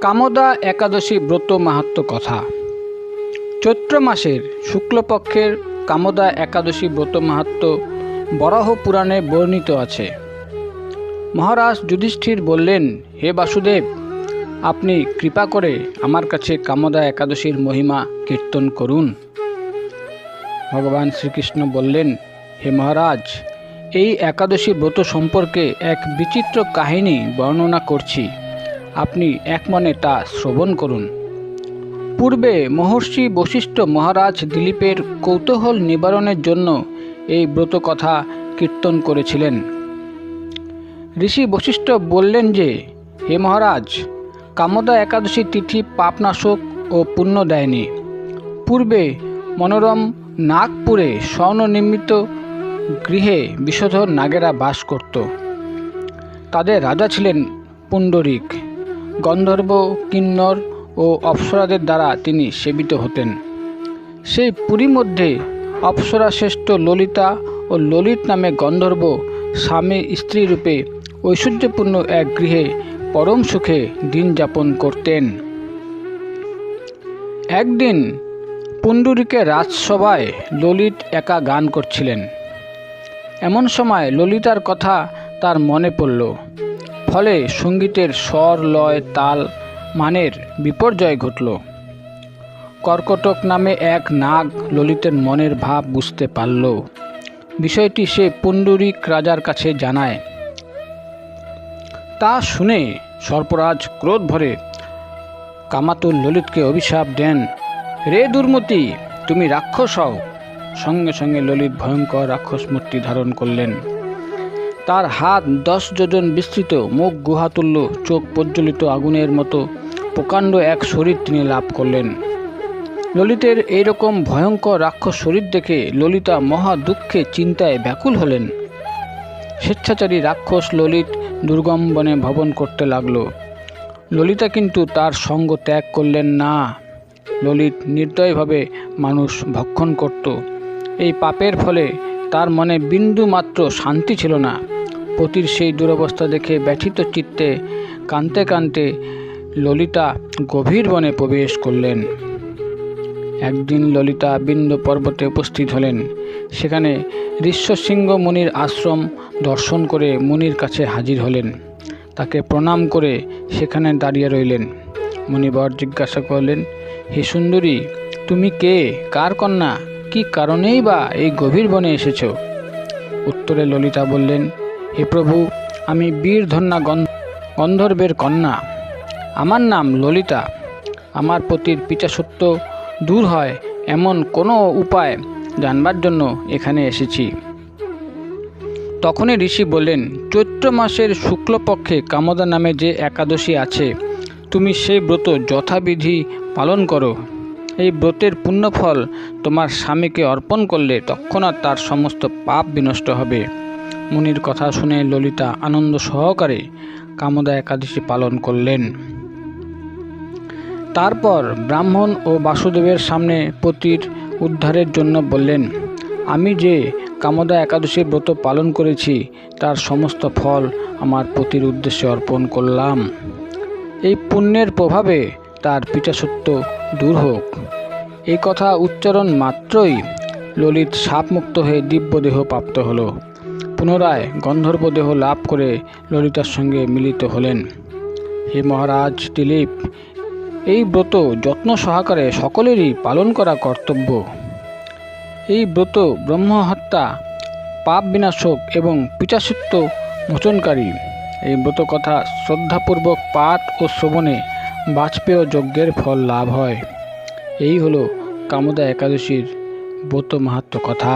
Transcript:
কামদা একাদশী ব্রত মাহাত্ম্য কথা। চৈত্র মাসের শুক্লপক্ষের কামদা একাদশী ব্রত মাহাত্ম্য বরাহ পুরাণে বর্ণিত আছে। মহারাজ যুধিষ্ঠির বললেন, হে বাসুদেব, আপনি কৃপা করে আমার কাছে কামদা একাদশীর মহিমা কীর্তন করুন। ভগবান শ্রীকৃষ্ণ বললেন, হে মহারাজ, এই একাদশী ব্রত সম্পর্কে এক বিচিত্র কাহিনী বর্ণনা করছি, আপনি এক মনে তা শ্রবণ করুন। পূর্বে মহর্ষি বশিষ্ঠ মহারাজ দিলীপের কৌতূহল নিবারণের জন্য এই ব্রত কথা কীর্তন করেছিলেন। ঋষি বশিষ্ঠ বললেন যে, হে মহারাজ, কামদা একাদশী তিথি পাপনাশক ও পুণ্য দেয়নি। পূর্বে মনোরম নাগপুরে স্বর্ণনির্মিত গৃহে বিষধর নাগেরা বাস করত। তাদের রাজা ছিলেন পুণ্ডরিক। গন্ধর্ব, কিন্নর ও অপ্সরাদের দ্বারা তিনি সেবিত হতেন। সেই পুরী মধ্যে অপ্সরা শ্রেষ্ঠ ললিতা ও ললিত নামে গন্ধর্ব স্বামী স্ত্রী রূপে ঐশ্বর্যপূর্ণ এক গৃহে পরম সুখে দিন যাপন করতেন। একদিন পুণ্ডরিকের রাজসভায় ললিত একা গান করছিলেন। এমন সময় ললিতার কথা তার মনে পড়ল। ফলে সঙ্গীতের স্বর, লয়, তাল, মানের বিপর্যয় ঘটল। কর্কটক নামে এক নাগ ললিতের মনের ভাব বুঝতে পারল। বিষয়টি সে পুণ্ডরিক রাজার কাছে জানায়। তা শুনে সর্পরাজ ক্রোধ ভরে কামাতুর ললিতকে অভিশাপ দেন, রে দুর্মতি, তুমি রাক্ষস হও। সঙ্গে সঙ্গে ললিত ভয়ঙ্কর রাক্ষস মূর্তি ধারণ করলেন। তার হাত 10 যোজন বিস্তৃত, মুখ গুহাতুল্য, চোখ প্রজ্বলিত আগুনের মতো প্রকাণ্ড এক শরীর তিনি লাভ করলেন। ললিতের এইরকম ভয়ঙ্কর রাক্ষস শরীর দেখে ললিতা মহা দুঃখে চিন্তায় ব্যাকুল হলেন। স্বেচ্ছাচারী রাক্ষস ললিত দুর্গম বনে ভবন করতে লাগল। ললিতা কিন্তু তার সঙ্গ ত্যাগ করলেন না। ললিত নির্দয়ভাবে মানুষ ভক্ষণ করত। এই পাপের ফলে তার মনে বিন্দু মাত্র শান্তি ছিল না। পতির সেই দুরবস্থা দেখে ব্যথিত চিত্তে কাঁদতে কাঁদতে ললিতা গভীর বনে প্রবেশ করলেন। একদিন ললিতা বিন্ধ্য পর্বতে উপস্থিত হলেন। সেখানে ঋষ্যশৃঙ্গ মুনির আশ্রম দর্শন করে মুনির কাছে হাজির হলেন। তাকে প্রণাম করে সেখানে দাঁড়িয়ে রইলেন। মুনিবর জিজ্ঞাসা করলেন, হে সুন্দরী, তুমি কে, কার কন্যা, কি কারণেই বা এই গভীর বনে এসেছ? উত্তরে ললিতা বললেন, হে প্রভু, আমি বীরধন্যা গন্ধর্বের কন্যা। আমার নাম ললিতা। আমার পতির পিচাসত্ব দূর হয় এমন কোনো উপায় জানবার জন্য এখানে এসেছি। তখনই ঋষি বললেন, চৈত্র মাসের শুক্লপক্ষে কামদা নামে যে একাদশী আছে, তুমি সেই ব্রত যথাবিধি পালন করো। এই ব্রতের পুণ্যফল তোমার স্বামীকে অর্পণ করলে তৎক্ষণাৎ তার সমস্ত পাপ বিনষ্ট হবে। মুনির কথা শুনে ললিতা আনন্দ সহকারে কামদা একাদশী পালন করলেন। তারপর ব্রাহ্মণ ও বাসুদেবের সামনে পতির উদ্ধারের জন্য বললেন, আমি যে কামদা একাদশী ব্রত পালন করেছি তার সমস্ত ফল আমার পতির উদ্দেশ্যে অর্পণ করলাম। এই পুণ্যের প্রভাবে তার পিচাসত্ব দূর হোক। এই কথা উচ্চারণ মাত্রই ললিত সাপমুক্ত হয়ে দিব্যদেহ প্রাপ্ত হল। পুনরায় গন্ধর্ব দেহ লাভ করে ললিতার সঙ্গে মিলিত হলেন। হে মহারাজ দিলীপ, এই ব্রত যত্ন সহকারে সকলেরই পালন করা কর্তব্য। এই ব্রত ব্রহ্মহত্যা, পাপ বিনাশক এবং পিচাসত্ব মোচনকারী। এই ব্রত কথা শ্রদ্ধাপূর্বক পাঠ ও শ্রবণে বাজপেয় যজ্ঞের ফল লাভ হয়। এই হলো কামদা একাদশীর ব্রত মাহাত্ম্য কথা।